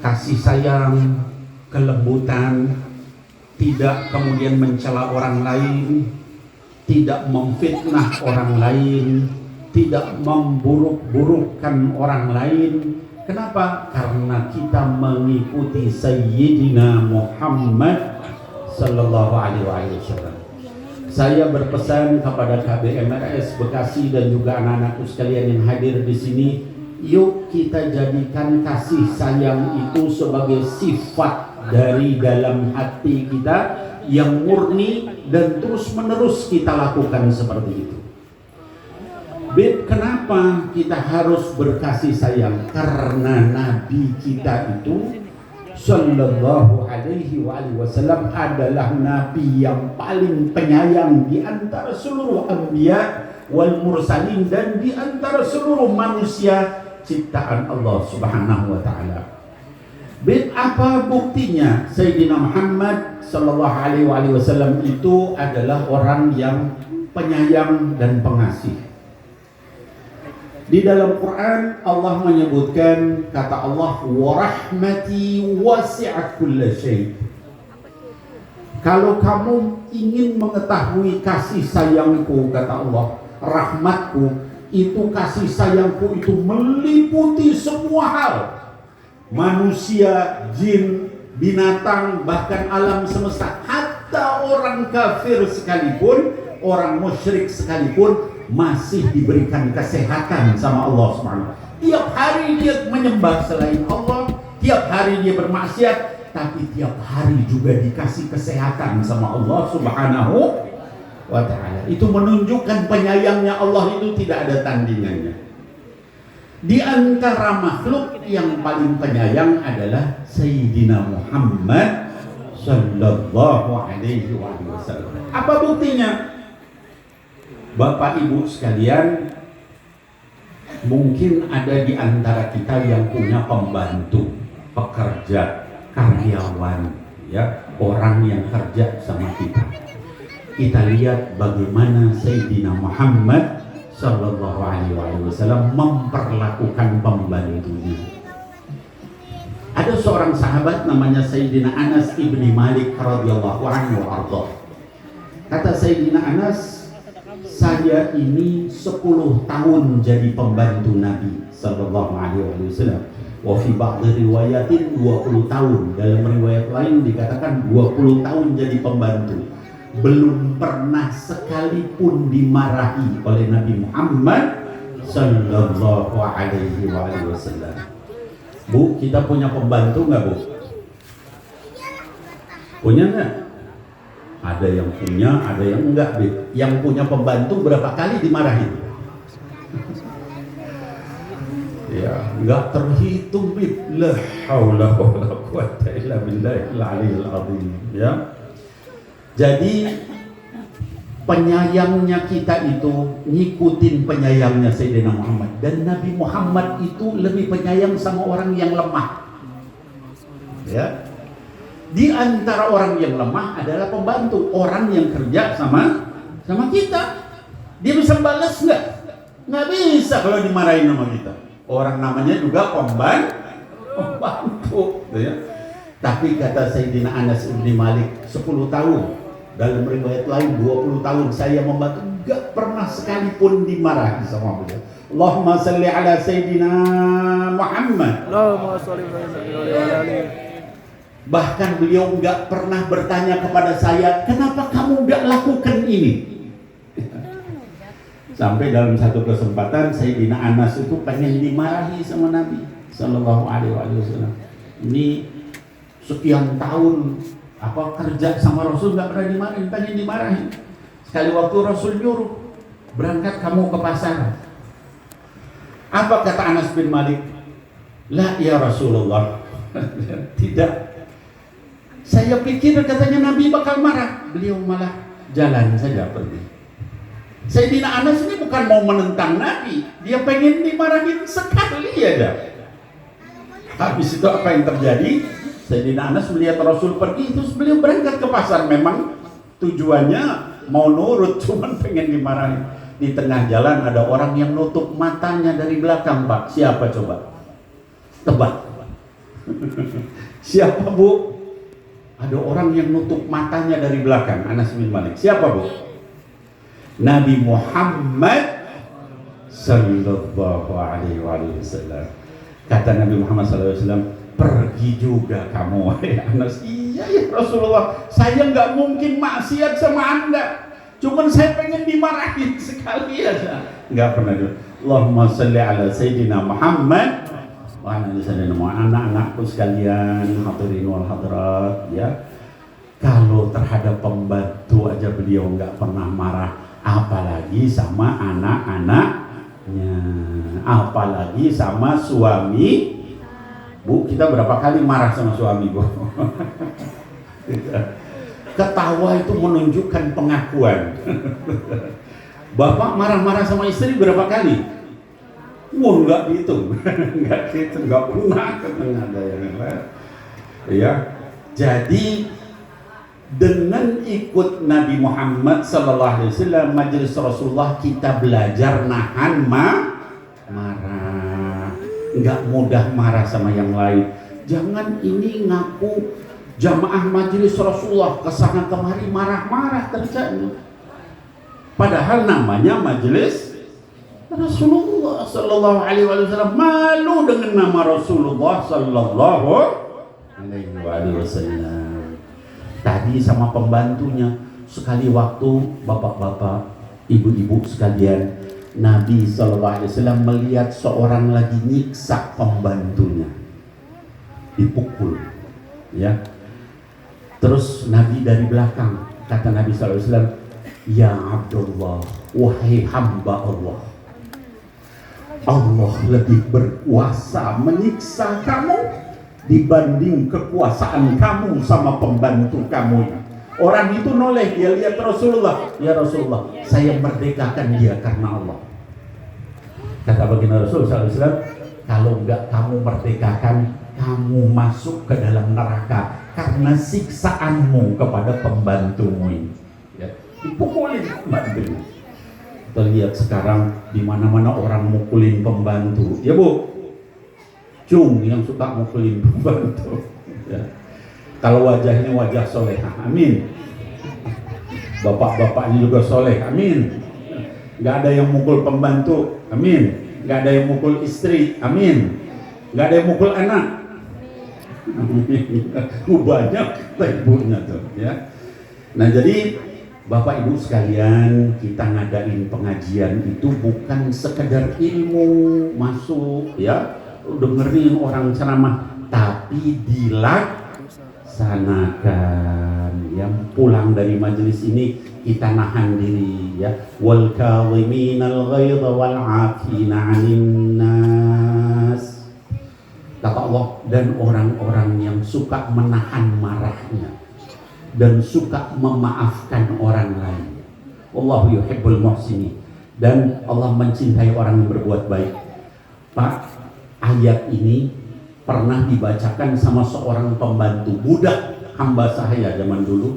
kasih sayang, kelembutan, tidak kemudian mencela orang lain, tidak memfitnah orang lain, tidak memburuk-burukkan orang lain. Kenapa? Karena kita mengikuti Sayyidina Muhammad Sallallahu Alaihi Wasallam. Saya berpesan kepada KBMRS Bekasi dan juga anak-anakku sekalian yang hadir di sini, yuk kita jadikan kasih sayang itu sebagai sifat dari dalam hati kita yang murni dan terus menerus kita lakukan seperti itu. Kenapa kita harus berkasih sayang? Karena Nabi kita itu Sallallahu Alaihi Wasallam adalah Nabi yang paling penyayang di antara seluruh anbiya wal mursalin dan di antara seluruh manusia ciptaan Allah Subhanahu wa taala. Apa buktinya? Sayyidina Muhammad Sallallahu Alaihi Wasallam itu adalah orang yang penyayang dan pengasih. Di dalam Quran Allah menyebutkan, kata Allah, wa rahmati wasi'at kulla syai'. Kalau kamu ingin mengetahui kasih sayangku, kata Allah, rahmatku, itu kasih sayangku itu meliputi semua hal. Manusia, jin, binatang, bahkan alam semesta. Hatta orang kafir sekalipun, orang musyrik sekalipun masih diberikan kesehatan sama Allah Subhanahu. Tiap hari dia menyembah selain Allah, tiap hari dia bermaksiat, tapi tiap hari juga dikasih kesehatan sama Allah Subhanahu wa ta'ala. Itu menunjukkan penyayangnya Allah itu tidak ada tandingannya. Di antara makhluk yang paling penyayang adalah Sayyidina Muhammad Sallallahu Alaihi Wasallam. Apa buktinya? Bapak Ibu sekalian, mungkin ada di antara kita yang punya pembantu, pekerja, karyawan, ya, orang yang kerja sama kita. Kita lihat bagaimana Sayyidina Muhammad Sallallahu Alaihi Wasallam memperlakukan pembantunya. Ada seorang sahabat namanya Sayyidina Anas ibni Malik radhiyallahu anhu arda. Kata Sayyidina Anas, saya ini 10 tahun jadi pembantu Nabi Sallallahu Alaihi Wasallam. Wa fi ba'dhi riwayatin 20 tahun. Dalam riwayat lain dikatakan 20 tahun jadi pembantu. Belum pernah sekalipun dimarahi oleh Nabi Muhammad Sallallahu Alaihi Wasallam. Bu, kita punya pembantu nggak, Bu? Punya nggak? Ada yang punya, ada yang enggak. Yang punya pembantu berapa kali dimarahin? Ya, enggak terhitung, Bib. La haula wala quwwata illa billahil aliyyil azim. Ya. Jadi penyayangnya kita itu ngikutin penyayangnya Sayyidina Muhammad, dan Nabi Muhammad itu lebih penyayang sama orang yang lemah. Ya. Di antara orang yang lemah adalah pembantu, orang yang kerja sama kita. Dia bisa balas nggak? Nggak bisa kalau dimarahin sama kita. Orang namanya juga pembantu, ya. Tapi kata Sayyidina Anas bin Malik, 10 tahun. Dalam riwayat lain 20 tahun saya membantu, nggak pernah sekalipun dimarahi sama beliau. Allahumma salli ala Sayyidina Muhammad. Allahumma salli ala. Bahkan beliau nggak pernah bertanya kepada saya, kenapa kamu nggak lakukan ini? Sampai dalam satu kesempatan Sayyidina Anas itu pengen dimarahi sama Nabi Sallallahu Alaihi Wasallam. Ini sekian tahun kerja sama Rasul nggak pernah dimarahi, pengen dimarahi. Sekali waktu Rasul nyuruh, berangkat kamu ke pasar. Apa kata Anas bin Malik? La ya Rasulullah. Tidak. Saya pikir katanya Nabi bakal marah, beliau malah jalan saja pergi. Sayyidina Anas ini bukan mau menentang Nabi, dia pengen dimarahin sekali aja. Habis itu apa yang terjadi? Sayyidina Anas melihat Rasul pergi, terus beliau berangkat ke pasar. Memang tujuannya mau nurut, cuman pengen dimarahin. Di tengah jalan ada orang yang nutup matanya dari belakang, Pak. Siapa coba? Tebak. Siapa Bu? Ada orang yang nutup matanya dari belakang. Anas bin Malik. Siapa Bu? Nabi Muhammad sallallahu alaihi wasallam. Kata Nabi Muhammad sallallahu alaihi wasallam, pergi juga kamu wahai Anas. Iya ya Rasulullah, saya nggak mungkin maksiat sama Anda. Cuman saya pengen dimarahin sekali aja. Nggak pernah dulu. Allahumma salli ala Sayyidina Muhammad wa ala Sayyidina Muhammad. Anak-anakku sekalian, hadirin wal hadirat ya. Kalau terhadap pembantu aja beliau nggak pernah marah, apalagi sama anak-anaknya, apalagi sama suami. Bu, kita berapa kali marah sama suami, Bu? Ketawa itu menunjukkan pengakuan. Bapak marah-marah sama istri berapa kali? Wah, enggak dihitung. Enggak dihitung, enggak pernah ada yang lain. Ya. Jadi dengan ikut Nabi Muhammad sallallahu alaihi wasallam majelis Rasulullah, kita belajar nahan marah. Enggak mudah marah sama yang lain. Jangan ini ngaku jamaah majelis Rasulullah kesana kemari marah-marah terjadi. Padahal namanya majelis Rasulullah sallallahu alaihi wasallam, malu dengan nama Rasulullah sallallahu alaihi wasallam. Tadi sama pembantunya, sekali waktu bapak-bapak, ibu-ibu sekalian, Nabi SAW melihat seorang lagi nyiksa pembantunya, dipukul, ya. Terus Nabi dari belakang, kata Nabi SAW, ya Abdullah, wahai hamba Allah, Allah lebih berkuasa menyiksa kamu dibanding kekuasaan kamu sama pembantu kamu. Orang itu noleh, dia lihat Rasulullah, ya Rasulullah, saya merdekakan dia karena Allah. Kata baginda Rasul SAW, kalau enggak kamu merdekakan, kamu masuk ke dalam neraka karena siksaanmu kepada pembantumu ini. Ya, dipukulin pembantunya. Kita lihat sekarang di mana-mana orang mukulin pembantu, ya Bu. Cung yang suka mukulin pembantu. Ya. Kalau wajahnya wajah soleh, amin. Bapak-bapaknya juga soleh, amin. Nggak ada yang mukul pembantu, amin. Nggak ada yang mukul istri, amin. Nggak ada yang mukul anak, banyak ibunya tuh, ya. Nah jadi Bapak Ibu sekalian, kita ngadain pengajian itu bukan sekedar ilmu masuk, ya, dengerin orang ceramah, tapi dilaksanakan. Yang pulang dari majelis ini kita nahan diri, ya. Wal kadhiminal ghaidha wal 'afina 'anil nas. Kata Allah, dan orang-orang yang suka menahan marahnya dan suka memaafkan orang lain. Wallahu yuhibbul muhsinin. Dan Allah mencintai orang yang berbuat baik. Pak, ayat ini pernah dibacakan sama seorang pembantu budak hamba sahaya zaman dulu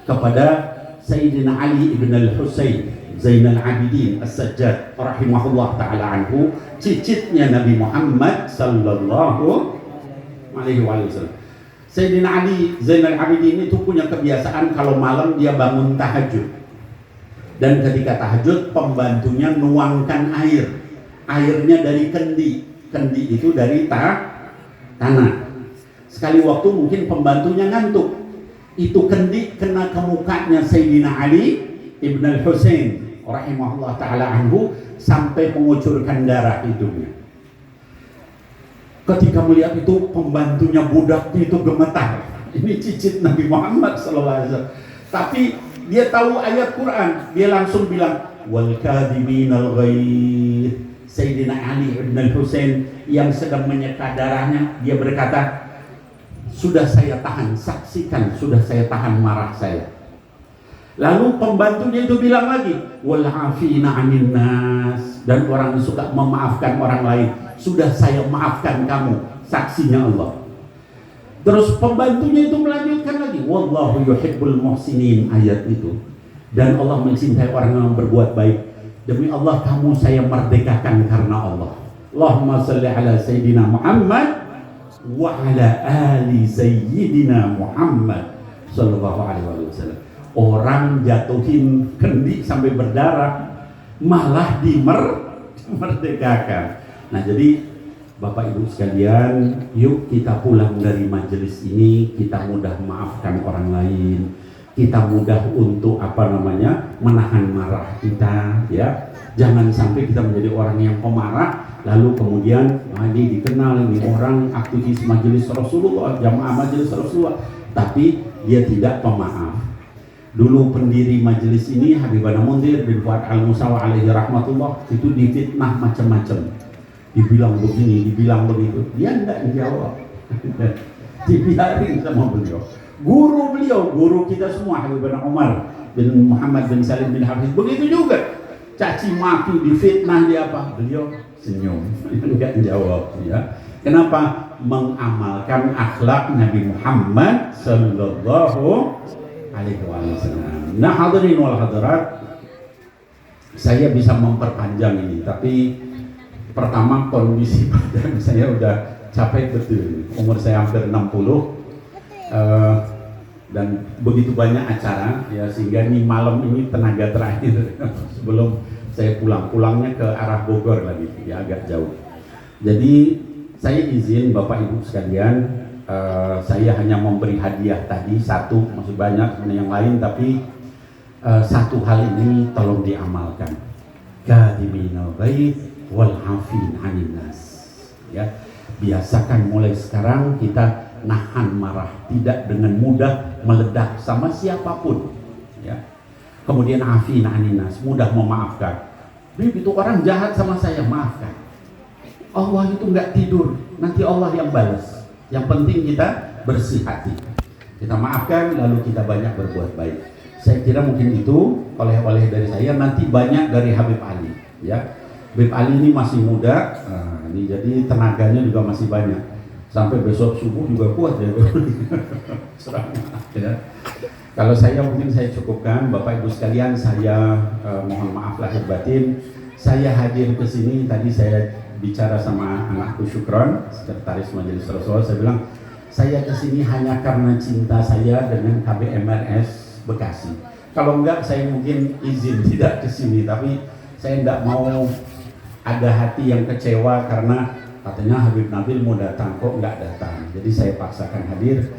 kepada Sayyidina Ali ibn al-Husayn Zainal Abidin As-Sajjad rahimahullah ta'ala anhu, cicitnya Nabi Muhammad sallallahu alaihi wasallam. Sayyidina Ali Zainal Abidin itu punya kebiasaan kalau malam dia bangun tahajud, dan ketika tahajud pembantunya nuangkan airnya dari kendi itu dari tanah. Sekali waktu mungkin pembantunya ngantuk, itu kendi kena ke mukanya Sayyidina Ali ibn al-Husayn rahimahullah ta'ala anhu sampai mengucurkan darah hidungnya. Ketika melihat itu pembantunya budaknya itu gemetar. Ini cicit Nabi Muhammad SAW. Tapi dia tahu ayat Quran, dia langsung bilang wal kadhiminal ghaidh. Sayyidina Ali ibn al-Husayn yang sedang menyeka darahnya, dia berkata, sudah saya tahan, saksikan, sudah saya tahan marah saya. Lalu pembantunya itu bilang lagi, wal 'afina 'anil nas, dan orang yang suka memaafkan orang lain, sudah saya maafkan kamu, saksinya Allah. Terus pembantunya itu melanjutkan lagi, wallahu yuhibbul muhsinin, ayat itu. Dan Allah mencintai orang yang berbuat baik. Demi Allah kamu saya merdekakan karena Allah. Allahumma salli ala Sayyidina Muhammad wa ala ali sayyidina Muhammad sallallahu alaihi wasallam. Orang jatuhin kendi sampai berdarah malah dimerdekakan. Nah, jadi Bapak Ibu sekalian, yuk kita pulang dari majelis ini, kita mudah maafkan orang lain, kita mudah untuk menahan marah kita, ya. Jangan sampai kita menjadi orang yang pemarah, lalu kemudian ini dikenal ini orang aktivis majelis Rasulullah, jamaah majelis Rasulullah, tapi dia tidak pemaaf. Dulu pendiri majelis ini Habibana Munzir bin Fuad Al-Musawa alaihi rahmatullah itu difitnah macam-macam. Dibilang begini, dibilang begitu, dia enggak dijawab. Dibiarin sama beliau. Guru kita semua Habibana Umar bin Muhammad bin Salim bin Hafiz begitu juga. Caci maki, difitnah, dia apa? Beliau senyum, enggak dijawab, ya. Kenapa? Mengamalkan akhlak Nabi Muhammad sallallahu alaihi wasallam. Nah, hadirin wal hadirat, saya bisa memperpanjang ini, tapi pertama kondisi badan saya udah capek betul. Umur saya hampir 60 dan begitu banyak acara, ya, sehingga ini malam ini tenaga terakhir sebelum saya pulangnya ke arah Bogor lagi, ya, agak jauh. Jadi saya izin Bapak Ibu sekalian, saya hanya memberi hadiah tadi satu, masih banyak yang lain, tapi satu hal ini tolong diamalkan. Kadhiminal ghaidh wal afin 'anil nas, ya. Biasakan mulai sekarang kita nahan marah, tidak dengan mudah meledak sama siapapun, ya. Kemudian afin 'anil nas, mudah memaafkan. Begitu orang jahat sama saya, maafkan. Allah itu nggak tidur, nanti Allah yang balas. Yang penting kita bersih hati, kita maafkan, lalu kita banyak berbuat baik. Saya kira mungkin itu oleh-oleh dari saya, nanti banyak dari Habib Ali, ya. Habib Ali ini masih muda, ini jadi tenaganya juga masih banyak. Sampai besok subuh juga kuat ya. Ya. Kalau saya mungkin saya cukupkan, Bapak Ibu sekalian, saya mohon maaf lahir batin. Saya hadir ke sini, tadi saya bicara sama anakku Syukron, sekretaris Majelis Rasulullah, saya bilang saya ke sini hanya karena cinta saya dengan KBMRS Bekasi. Kalau enggak saya mungkin izin tidak ke sini, tapi saya enggak mau ada hati yang kecewa karena katanya Habib Nabil mau datang, kok nggak datang. Jadi saya paksakan hadir,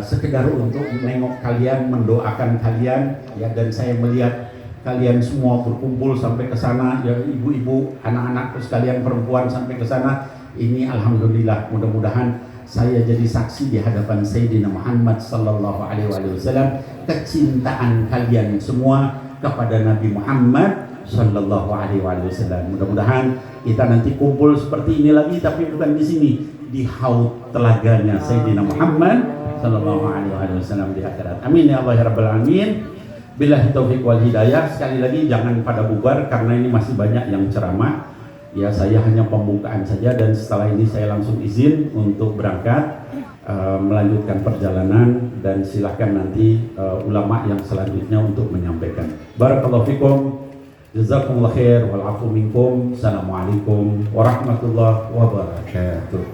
sekedar untuk menengok kalian, mendoakan kalian, ya. Dan saya melihat kalian semua berkumpul sampai ke sana, ya, ibu-ibu, anak-anakku sekalian perempuan sampai ke sana. Ini alhamdulillah, mudah-mudahan saya jadi saksi di hadapan Sayyidina Muhammad sallallahu alaihi wasallam kecintaan kalian semua kepada Nabi Muhammad sallallahu alaihi wasallam. Mudah-mudahan kita nanti kumpul seperti ini lagi, tapi bukan di sini, di haud telaganya Sayyidina Muhammad sallallahu alaihi wasallam di akhirat. Amin ya Allah ya rabbal alamin. Billahi taufiq wal hidayah. Sekali lagi jangan pada bubar karena ini masih banyak yang ceramah. Ya, saya hanya pembukaan saja, dan setelah ini saya langsung izin untuk berangkat melanjutkan perjalanan, dan silahkan nanti ulama yang selanjutnya untuk menyampaikan. Barakallahu fikum. Jazakumullah khair wal afu minkum. Assalamualaikum warahmatullahi wabarakatuh.